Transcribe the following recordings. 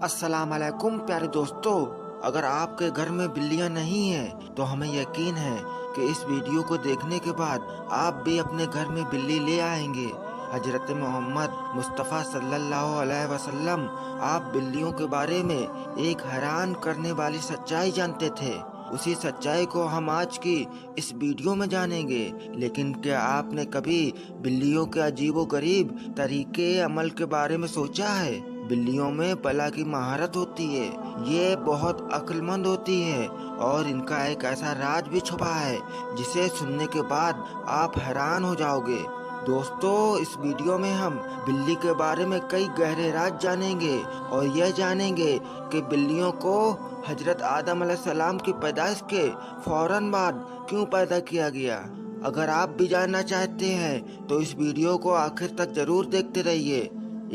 अस्सलाम वालेकुम प्यारे दोस्तों। अगर आपके घर में बिल्लियां नहीं हैं तो हमें यकीन है कि इस वीडियो को देखने के बाद आप भी अपने घर में बिल्ली ले आएंगे। हजरत मोहम्मद मुस्तफ़ा सल्लल्लाहु अलैहि वसल्लम आप बिल्लियों के बारे में एक हैरान करने वाली सच्चाई जानते थे। उसी सच्चाई को हम आज की इस वीडियो में जानेंगे। लेकिन क्या आपने कभी बिल्लियों के अजीबोगरीब तरीके अमल के बारे में सोचा है? बिल्लियों में बला की महारत होती है, ये बहुत अक्लमंद होती है और इनका एक ऐसा राज भी छुपा है जिसे सुनने के बाद आप हैरान हो जाओगे। दोस्तों, इस वीडियो में हम बिल्ली के बारे में कई गहरे राज जानेंगे और यह जानेंगे कि बिल्लियों को हजरत आदम अलैहिस्सलाम की पैदाइश के फौरन बाद क्यों पैदा किया गया। अगर आप भी जानना चाहते हैं तो इस वीडियो को आखिर तक जरूर देखते रहिए।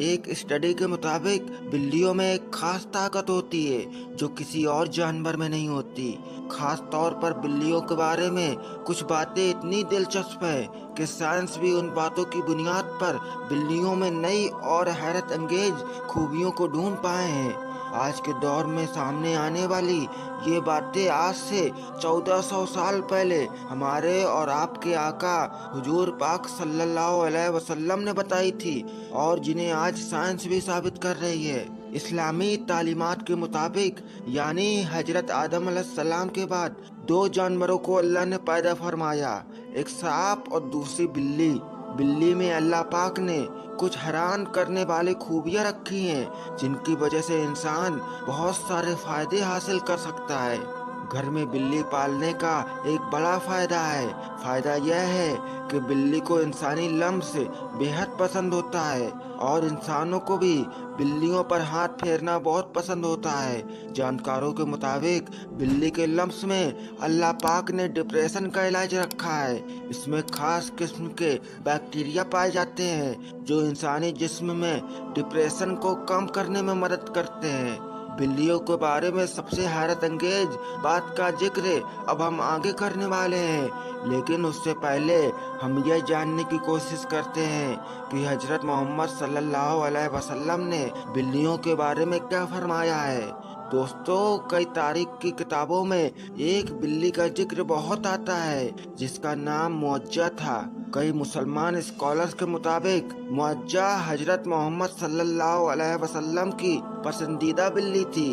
एक स्टडी के मुताबिक बिल्लियों में एक खास ताकत होती है जो किसी और जानवर में नहीं होती। खास तौर पर बिल्लियों के बारे में कुछ बातें इतनी दिलचस्प है कि साइंस भी उन बातों की बुनियाद पर बिल्लियों में नई और हैरत अंगेज खूबियों को ढूंढ पाए हैं। आज के दौर में सामने आने वाली ये बातें आज से 1400 साल पहले हमारे और आपके आका हुजूर पाक सल्लल्लाहु अलैहि वसल्लम ने बताई थी और जिन्हें आज साइंस भी साबित कर रही है। इस्लामी तालीमात के मुताबिक यानी हजरत आदम अलैहिस्सलाम के बाद दो जानवरों को अल्लाह ने पैदा फरमाया, एक सांप और दूसरी बिल्ली। बिल्ली में अल्लाह पाक ने कुछ हैरान करने वाली खूबियां रखी हैं जिनकी वजह से इंसान बहुत सारे फायदे हासिल कर सकता है। घर में बिल्ली पालने का एक बड़ा फायदा है। फायदा यह है कि बिल्ली को इंसानी लम्स बेहद पसंद होता है और इंसानों को भी बिल्लियों पर हाथ फेरना बहुत पसंद होता है। जानकारों के मुताबिक बिल्ली के लम्स में अल्लाह पाक ने डिप्रेशन का इलाज रखा है। इसमें खास किस्म के बैक्टीरिया पाए जाते हैं जो इंसानी जिस्म में डिप्रेशन को कम करने में मदद करते हैं। बिल्लियों के बारे में सबसे हैरत अंगेज बात का जिक्र अब हम आगे करने वाले हैं, लेकिन उससे पहले हम यह जानने की कोशिश करते हैं कि हजरत मोहम्मद सल्लल्लाहु अलैहि वसल्लम ने बिल्लियों के बारे में क्या फरमाया है। दोस्तों, कई तारीख की किताबों में एक बिल्ली का जिक्र बहुत आता है जिसका नाम मुअज्जा था। कई मुसलमान स्कॉलर्स के मुताबिक मुअज्जा हजरत मोहम्मद सल्लल्लाहु अलैहि वसल्लम की पसंदीदा बिल्ली थी।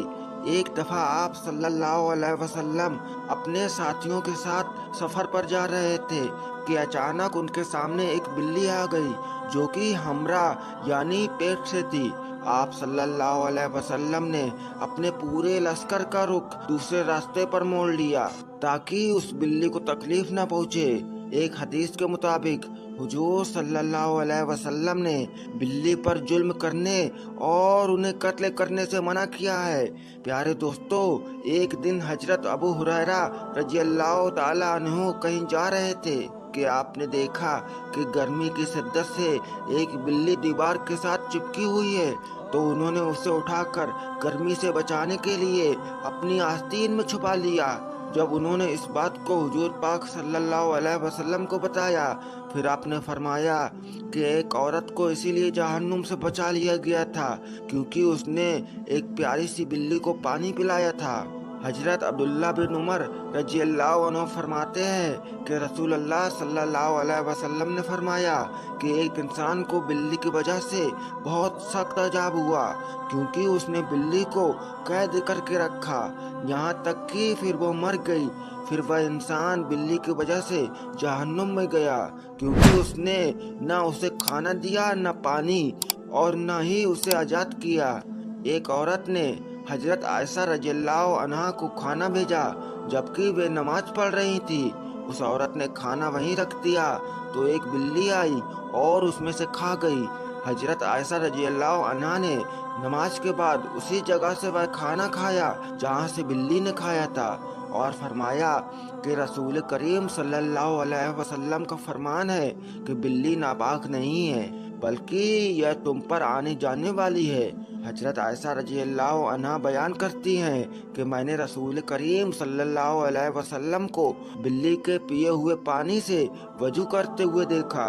एक दफा आप सल्लल्लाहु अलैहि वसल्लम अपने साथियों के साथ सफर पर जा रहे थे कि अचानक उनके सामने एक बिल्ली आ गई जो कि हमरा यानी पेट से थी। आप सल्लल्लाहु अलैहि वसल्लम ने अपने पूरे लश्कर का रुख दूसरे रास्ते पर मोड़ लिया ताकि उस बिल्ली को तकलीफ न पहुंचे। एक हदीस के मुताबिक हुजूर सल्लल्लाहु अलैहि वसल्लम ने बिल्ली पर जुल्म करने और उन्हें कत्ल करने से मना किया है। प्यारे दोस्तों, एक दिन हजरत अबू हुरैरा रज़ियल्लाहु ताला अन्हु कहीं जा रहे थे कि आपने देखा कि गर्मी की शिद्दत से एक बिल्ली दीवार के साथ चिपकी हुई है, तो उन्होंने उसे उठाकर गर्मी से बचाने के लिए अपनी आस्तीन में छुपा लिया। जब उन्होंने इस बात को हुजूर पाक सल्लल्लाहु अलैहि वसल्लम को बताया, फिर आपने फरमाया कि एक औरत को इसीलिए जहन्नुम से बचा लिया गया था क्योंकि उसने एक प्यारी सी बिल्ली को पानी पिलाया था। हजरत अब्दुल्ला बिन उमर रज़ियल्लाहु अन्हु फरमाते हैं कि रसूलुल्लाह सल्लल्लाहु अलैहि वसल्लम ने फरमाया कि एक इंसान को बिल्ली की वजह से बहुत सख्त अजाब हुआ क्योंकि उसने बिल्ली को कैद करके रखा, यहाँ तक कि फिर वो मर गई। फिर वह इंसान बिल्ली की वजह से जहन्नुम में गया क्योंकि उसने न उसे खाना दिया, न पानी, और न ही उसे आज़ाद किया। एक औरत ने हजरत आयशा रज़ियल्लाहु अन्हा को खाना भेजा जबकि वे नमाज पढ़ रही थी। उस औरत ने खाना वहीं रख दिया तो एक बिल्ली आई और उसमें से खा गई। हजरत आयशा रज़ियल्लाहु अन्हा ने नमाज के बाद उसी जगह से वह खाना खाया जहां से बिल्ली ने खाया था और फरमाया कि रसूल करीम सल्लल्लाहु अलैहि वसल्लम का फरमान है कि बिल्ली नापाक नहीं है बल्कि यह तुम पर आने जाने वाली है। हजरत आयशा रज़ियल्लाहु अन्हा बयान करती हैं कि मैंने रसूल करीम सल्लल्लाहु अलैहि वसल्लम को बिल्ली के पिए हुए पानी से वजू करते हुए देखा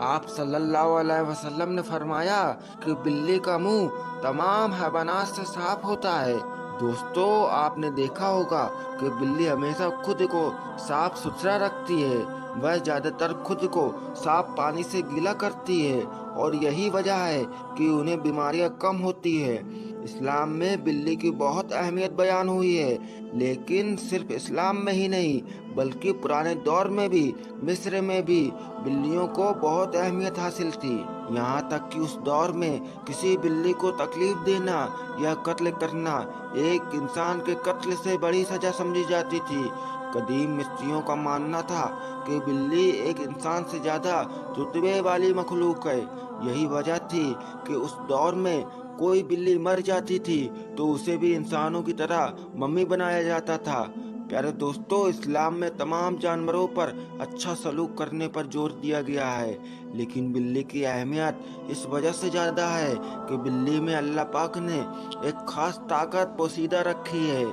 आप सल्लल्लाहु अलैहि वसल्लम ने फरमाया कि बिल्ली का मुंह तमाम हैवानात से साफ होता है। दोस्तों, आपने देखा होगा कि बिल्ली हमेशा खुद को साफ सुथरा रखती है। वह ज्यादातर खुद को साफ पानी से गीला करती है और यही वजह है कि उन्हें बीमारियां कम होती है। इस्लाम में बिल्ली की बहुत अहमियत बयान हुई है, लेकिन सिर्फ इस्लाम में ही नहीं बल्कि पुराने दौर में भी, मिस्र में भी बिल्लियों को बहुत अहमियत हासिल थी। यहाँ तक कि उस दौर में किसी बिल्ली को तकलीफ देना या कत्ल करना एक इंसान के कत्ल से बड़ी सजा समझी जाती थी। कदीम मिस्रियों का मानना था कि बिल्ली एक इंसान से ज्यादा रुतबे वाली मखलूक है। यही वजह थी कि उस दौर में कोई बिल्ली मर जाती थी तो उसे भी इंसानों की तरह मम्मी बनाया जाता था। प्यारे दोस्तों, इस्लाम में तमाम जानवरों पर अच्छा सलूक करने पर जोर दिया गया है, लेकिन बिल्ली की अहमियत इस वजह से ज्यादा है कि बिल्ली में अल्लाह पाक ने एक खास ताकत पोसीदा रखी है।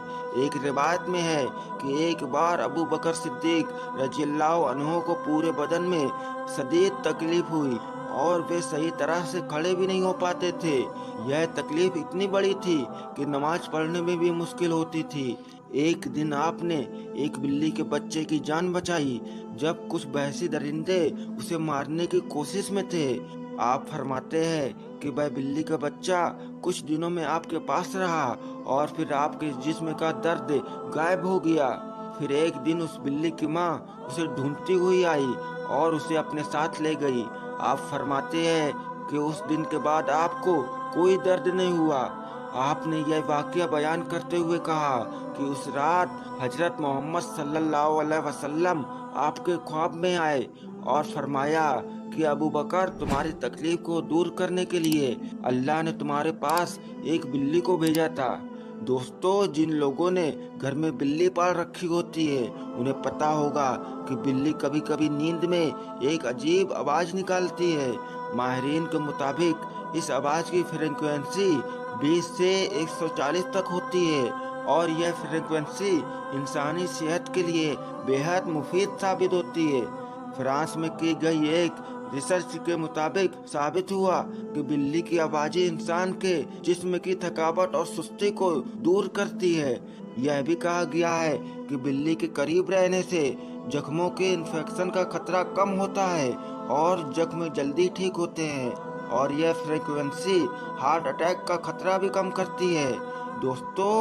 एक रिवायत में है कि एक बार अबू बकर सिद्दीक रज़ियल्लाहु अन्हु को पूरे बदन में शदीद तकलीफ हुई और वे सही तरह से खड़े भी नहीं हो पाते थे। यह तकलीफ इतनी बड़ी थी कि नमाज पढ़ने में भी मुश्किल होती थी। एक दिन आपने एक बिल्ली के बच्चे की जान बचाई जब कुछ बहसी दरिंदे उसे मारने की कोशिश में थे। आप फरमाते हैं कि वह बिल्ली का बच्चा कुछ दिनों में आपके पास रहा और फिर आपके जिस्म का दर्द गायब हो गया। फिर एक दिन उस बिल्ली की माँ उसे ढूंढती हुई आई और उसे अपने साथ ले गई। आप फरमाते हैं कि उस दिन के बाद आपको कोई दर्द नहीं हुआ। आपने यह वाकया बयान करते हुए कहा कि उस रात हजरत मोहम्मद सल्लल्लाहु अलैहि वसल्लम आपके ख्वाब में आए और फरमाया कि अबू बकर, तुम्हारी तकलीफ को दूर करने के लिए अल्लाह ने तुम्हारे पास एक बिल्ली को भेजा था। दोस्तों, जिन लोगों ने घर में बिल्ली पाल रखी होती है उन्हें पता होगा कि बिल्ली कभी कभी नींद में एक अजीब आवाज निकालती है। माहिरीन के मुताबिक इस आवाज की फ्रीक्वेंसी 20 से 140 तक होती है और यह फ्रीक्वेंसी इंसानी सेहत के लिए बेहद मुफीद साबित होती है। फ्रांस में की गई एक रिसर्च के मुताबिक साबित हुआ कि बिल्ली की आवाजें इंसान के जिस्म की थकावट और सुस्ती को दूर करती है। यह भी कहा गया है कि बिल्ली के करीब रहने से जख्मों के इन्फेक्शन का खतरा कम होता है और जख्म जल्दी ठीक होते हैं और यह फ्रीक्वेंसी हार्ट अटैक का खतरा भी कम करती है। दोस्तों,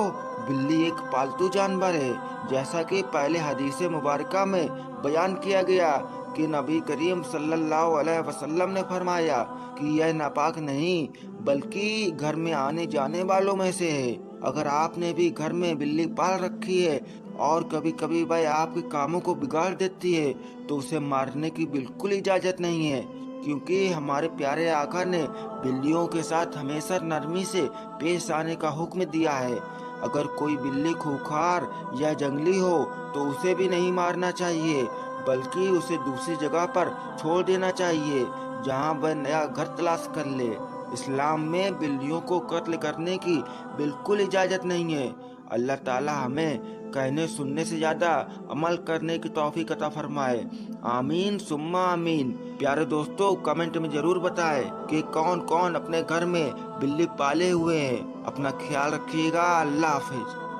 बिल्ली एक पालतू जानवर है, जैसा कि पहले हदीस मुबारका में बयान किया गया कि नबी करीम सल्लल्लाहु अलैहि वसल्लम ने फरमाया कि यह नापाक नहीं बल्कि घर में आने जाने वालों में से है। अगर आपने भी घर में बिल्ली पाल रखी है और कभी कभी वह आपके कामों को बिगाड़ देती है तो उसे मारने की बिल्कुल इजाजत नहीं है, क्योंकि हमारे प्यारे आका ने बिल्लियों के साथ हमेशा नरमी से पेश आने का हुक्म दिया है। अगर कोई बिल्ली खूंखार या जंगली हो तो उसे भी नहीं मारना चाहिए, बल्कि उसे दूसरी जगह पर छोड़ देना चाहिए जहां वह नया घर तलाश कर ले। इस्लाम में बिल्लियों को कत्ल करने की बिल्कुल इजाजत नहीं है। अल्लाह ताला हमें कहने सुनने से ज्यादा अमल करने की तौफीक अता फरमाए। आमीन सुम्मा आमीन। प्यारे दोस्तों, कमेंट में जरूर बताएं कि कौन कौन अपने घर में बिल्ली पाले हुए हैं। अपना ख्याल रखिएगा। अल्लाह हाफिज।